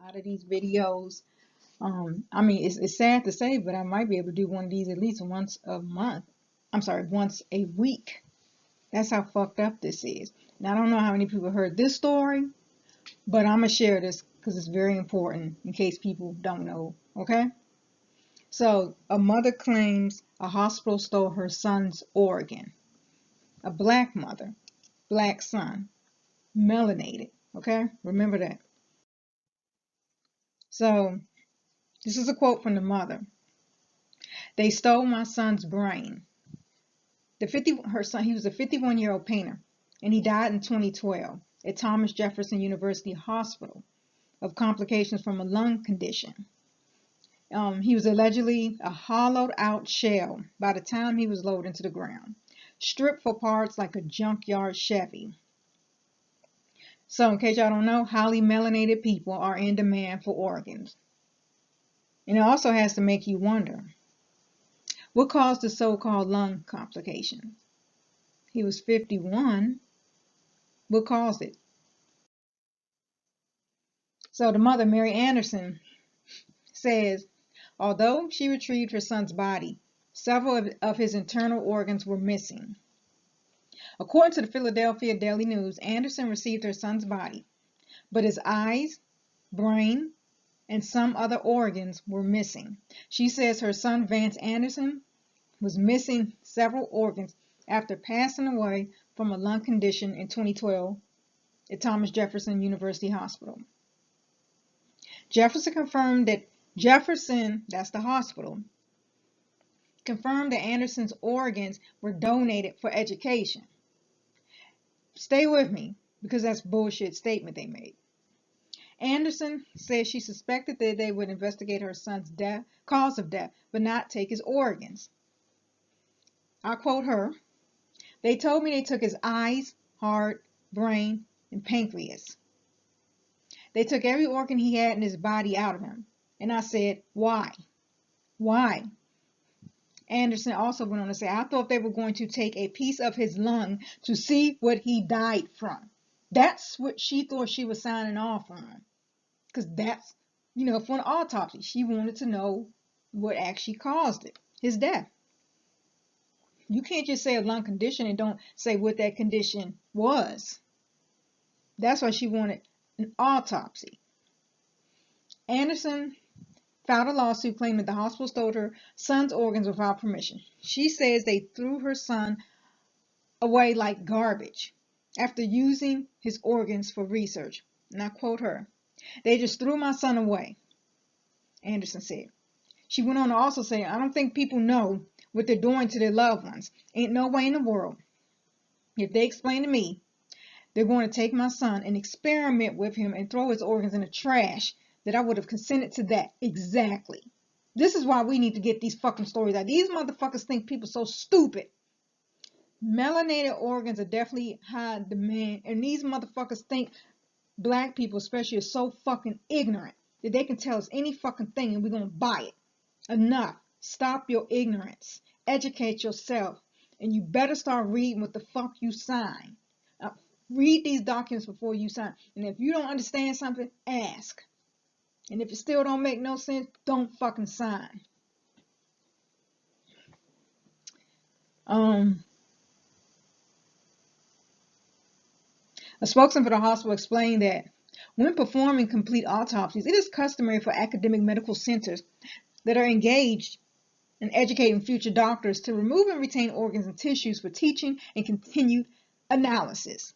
lot of these videos. I mean, it's sad to say, but I might be able to do one of these at least once a month. I'm sorry, once a week. That's how fucked up this is. Now, I don't know how many people heard this story, but I'm going to share this because it's very important in case people don't know, okay? So, a mother claims a hospital stole her son's organ. A black mother, black son, melanated, okay? Remember that. So, this is a quote from the mother. They stole my son's brain. Her son, he was a 51-year-old painter, and he died in 2012 at Thomas Jefferson University Hospital of complications from a lung condition. He was allegedly a hollowed out shell by the time he was lowered into the ground, stripped for parts like a junkyard Chevy. So in case y'all don't know, highly melanated people are in demand for organs. And it also has to make you wonder, what caused the so-called lung complications? He was 51. What caused it? So the mother, Mary Anderson, says, although she retrieved her son's body, several of his internal organs were missing. According to the Philadelphia Daily News, Anderson received her son's body, but his eyes, brain, and some other organs were missing. She says her son, Vance Anderson, was missing several organs after passing away from a lung condition in 2012 at Thomas Jefferson University Hospital. Jefferson, that's the hospital, confirmed that Anderson's organs were donated for education. Stay with me, because that's a bullshit statement they made. Anderson says she suspected that they would investigate her son's cause of death, but not take his organs. I quote her, "They told me they took his eyes, heart, brain, and pancreas. They took every organ he had in his body out of him. And I said, why? Why?" Anderson also went on to say, "I thought they were going to take a piece of his lung to see what he died from." That's what she thought she was signing off on. Because that's, for an autopsy. She wanted to know what actually caused it, his death. You can't just say a lung condition and don't say what that condition was. That's why she wanted an autopsy. Anderson filed a lawsuit claiming that the hospital stole her son's organs without permission. She says they threw her son away like garbage after using his organs for research. And I quote her, "They just threw my son away," Anderson said. She went on to also say, "I don't think people know what they're doing to their loved ones. Ain't no way in the world, if they explain to me, they're going to take my son and experiment with him and throw his organs in the trash, that I would have consented to that." Exactly. This is why we need to get these fucking stories out. These motherfuckers think people so stupid. Melanated organs are definitely high demand, and these motherfuckers think black people especially are so fucking ignorant that they can tell us any fucking thing and we're gonna buy it. Enough. Stop your ignorance. Educate yourself. And you better start reading what the fuck you sign. Read these documents before you sign. And if you don't understand something, ask. And if it still don't make no sense, don't fucking sign. A spokesman for the hospital explained that when performing complete autopsies, it is customary for academic medical centers that are engaged in educating future doctors to remove and retain organs and tissues for teaching and continued analysis.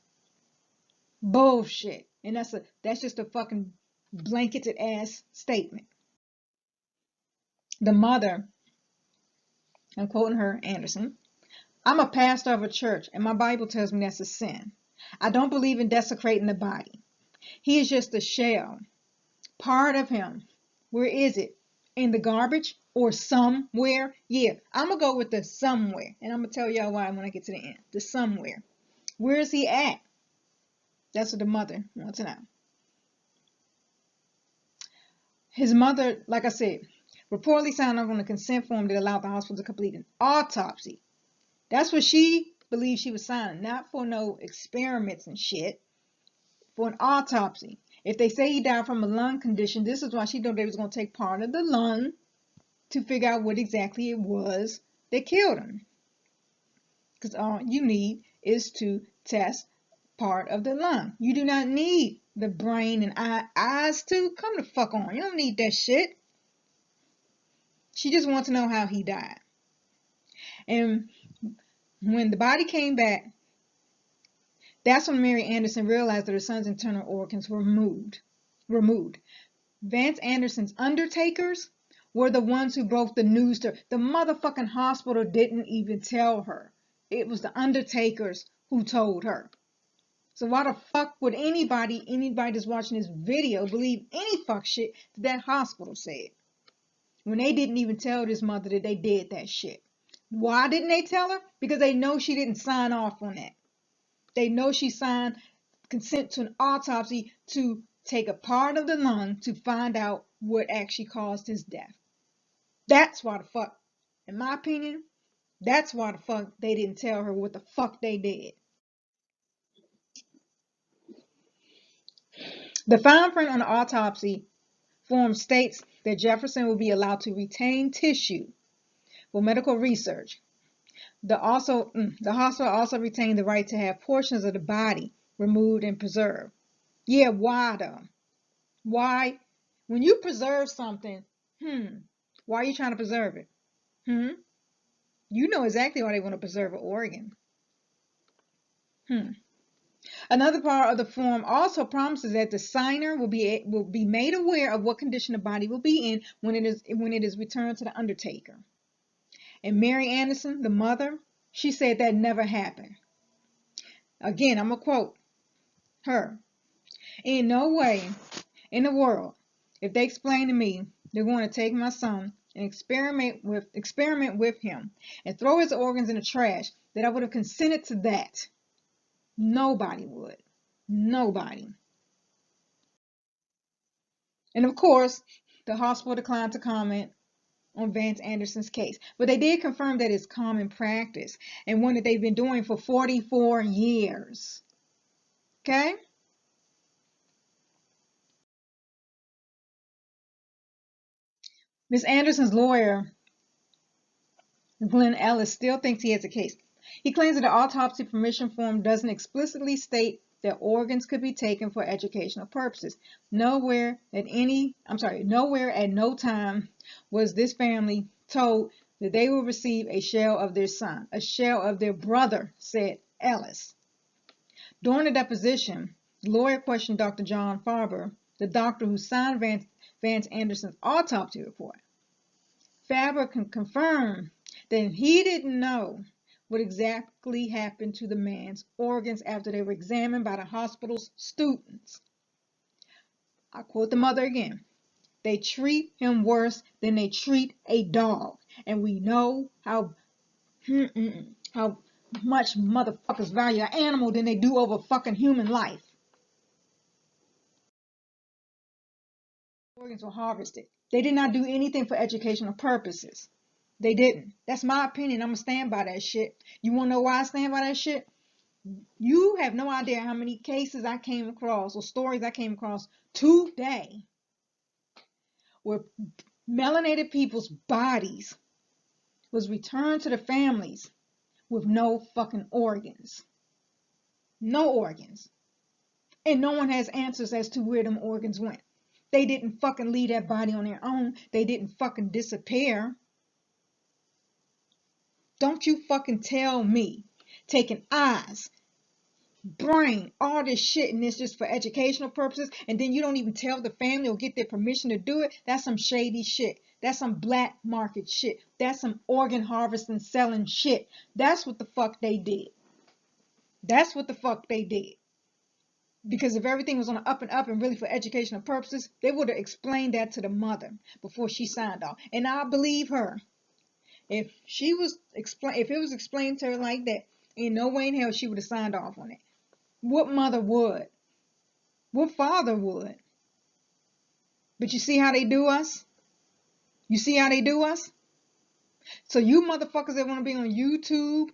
Bullshit. And that's just a fucking blanketed ass statement. The mother, I'm quoting her, Anderson, "I'm a pastor of a church, and my Bible tells me that's a sin. I don't believe in desecrating the body. He is just a shell. Part of him. Where is it? In the garbage or somewhere?" Yeah, I'm going to go with the somewhere. And I'm going to tell y'all why when I get to the end. The somewhere. Where is he at? That's what the mother wants to know. His mother, like I said, reportedly signed off on a consent form that allowed the hospital to complete an autopsy. That's what she believed she was signing. Not for no experiments and shit. For an autopsy. If they say he died from a lung condition, this is why she thought they was going to take part of the lung to figure out what exactly it was that killed him. Because all you need is to test part of the lung. You do not need the brain and eyes too. Come the fuck on. You don't need that shit. She just wants to know how he died. And when the body came back, that's when Mary Anderson realized that her son's internal organs were removed. Vance Anderson's undertakers were the ones who broke the news to her. The motherfucking hospital didn't even tell her. It was the undertakers who told her. So why the fuck would anybody that's watching this video believe any fuck shit that hospital said? When they didn't even tell this mother that they did that shit. Why didn't they tell her? Because they know she didn't sign off on that. They know she signed consent to an autopsy to take a part of the lung to find out what actually caused his death. That's why the fuck, in my opinion, that's why the fuck they didn't tell her what the fuck they did. The fine print on the autopsy form states that Jefferson will be allowed to retain tissue for medical research. The hospital also retained the right to have portions of the body removed and preserved. Yeah, why though? Why? When you preserve something, why are you trying to preserve it? You know exactly why they want to preserve an organ. Another part of the form also promises that the signer will be made aware of what condition the body will be in when it is returned to the undertaker. And Mary Anderson, the mother, she said that never happened. Again, I'm gonna quote her. In no way in the world, if they explain to me they're going to take my son and experiment with him and throw his organs in the trash, that I would have consented to that. Nobody would. Nobody. And of course, the hospital declined to comment on Vance Anderson's case, but they did confirm that it's common practice and one that they've been doing for 44 years. Okay? Miss Anderson's lawyer, Glenn Ellis, still thinks he has a case. He claims that the autopsy permission form doesn't explicitly state that organs could be taken for educational purposes. Nowhere at no time was this family told that they will receive a shell of their son, a shell of their brother, said Ellis. During the deposition, the lawyer questioned Dr. John Farber, the doctor who signed Vance Anderson's autopsy report. Farber can confirm that he didn't know what exactly happened to the man's organs after they were examined by the hospital's students. I quote the mother again. They treat him worse than they treat a dog. And we know how much motherfuckers value an animal than they do over fucking human life. Organs were harvested. They did not do anything for educational purposes. They didn't. That's my opinion. I'm going to stand by that shit. You want to know why I stand by that shit? You have no idea how many cases I came across or stories I came across today where melanated people's bodies was returned to the families with no fucking organs. No organs. And no one has answers as to where them organs went. They didn't fucking leave that body on their own. They didn't fucking disappear. Don't you fucking tell me taking eyes, brain, all this shit, and it's just for educational purposes, and then you don't even tell the family or get their permission to do it. That's some shady shit. That's some black market shit. That's some organ harvesting, selling shit. That's what the fuck they did. That's what the fuck they did. Because if everything was on the up and up and really for educational purposes, they would have explained that to the mother before she signed off. And I believe her. If it was explained to her like that, in no way in hell she would have signed off on it. What mother would? What father would? But you see how they do us? You see how they do us? So you motherfuckers that want to be on YouTube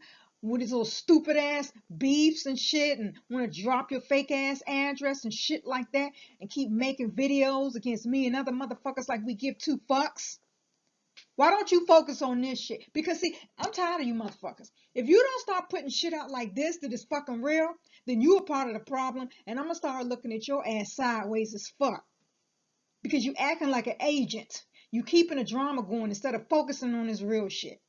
with his little stupid ass beefs and shit, and want to drop your fake ass address and shit like that, and keep making videos against me and other motherfuckers like we give two fucks. Why don't you focus on this shit? Because see, I'm tired of you motherfuckers. If you don't start putting shit out like this that is fucking real, then you are part of the problem, and I'm gonna start looking at your ass sideways as fuck. Because you acting like an agent. You keeping a drama going instead of focusing on this real shit.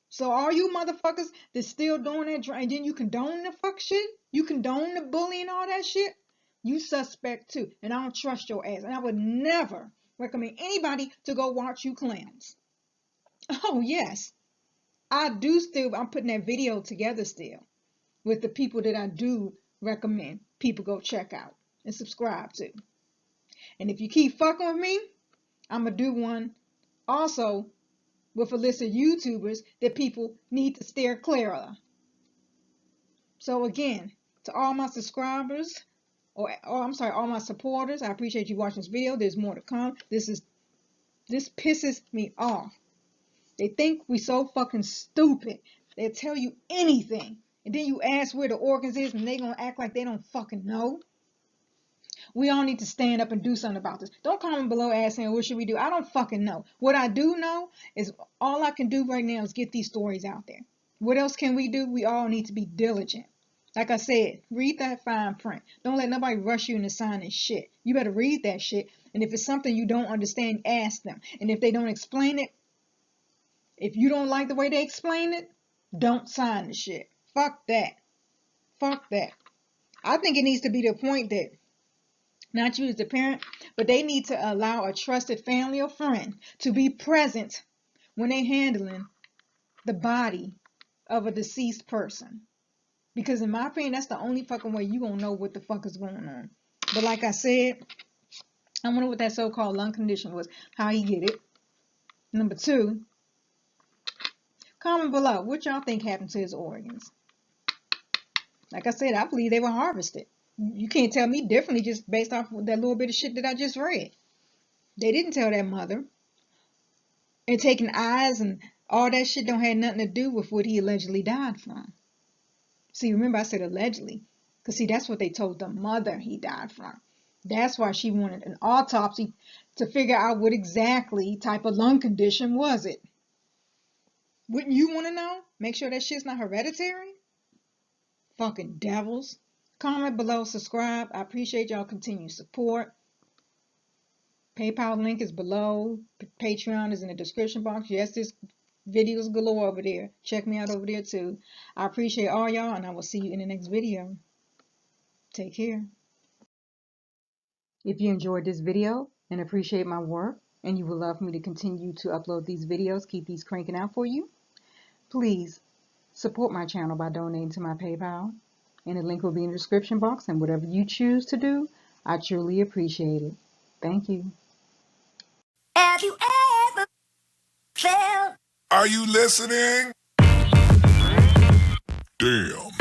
So all you motherfuckers that's still doing that, and then you condone the fuck shit, you condone the bullying and all that shit, you suspect too. And I don't trust your ass. And I would never recommend anybody to go watch you clowns. Oh yes, I'm putting that video together still with the people that I do recommend people go check out and subscribe to. And if you keep fucking with me, I'm going to do one also with a list of YouTubers that people need to steer clear of. So again, to all my subscribers, all my supporters, I appreciate you watching this video. There's more to come. This pisses me off. They think we so fucking stupid. They'll tell you anything. And then you ask where the organs is and they gonna act like they don't fucking know. We all need to stand up and do something about this. Don't comment below asking what should we do. I don't fucking know. What I do know is all I can do right now is get these stories out there. What else can we do? We all need to be diligent. Like I said, read that fine print. Don't let nobody rush you into signing shit. You better read that shit. And if it's something you don't understand, ask them. And if they don't explain it, if you don't like the way they explain it, don't sign the shit. Fuck that. Fuck that. I think it needs to be the point that not you as the parent, but they need to allow a trusted family or friend to be present when they're handling the body of a deceased person. Because in my opinion, that's the only fucking way you gonna know what the fuck is going on. But like I said, I wonder what that so-called lung condition was, how he get it. Number 2, comment below what y'all think happened to his organs. Like I said, I believe they were harvested. You can't tell me differently just based off of that little bit of shit that I just read. They didn't tell that mother. And taking eyes and all that shit don't have nothing to do with what he allegedly died from. See, remember I said allegedly. Because see, that's what they told the mother he died from. That's why she wanted an autopsy to figure out what exactly type of lung condition was it. Wouldn't you want to know? Make sure that shit's not hereditary? Fucking devils. Comment below, subscribe. I appreciate y'all continued support. PayPal link is below. Patreon is in the description box. Yes, there's videos galore over there. Check me out over there too. I appreciate all y'all, and I will see you in the next video. Take care. If you enjoyed this video and appreciate my work, and you would love me to continue to upload these videos, keep these cranking out for you, please support my channel by donating to my PayPal. And the link will be in the description box, and whatever you choose to do, I truly appreciate it. Thank you. Have you ever felt? Are you listening? Damn.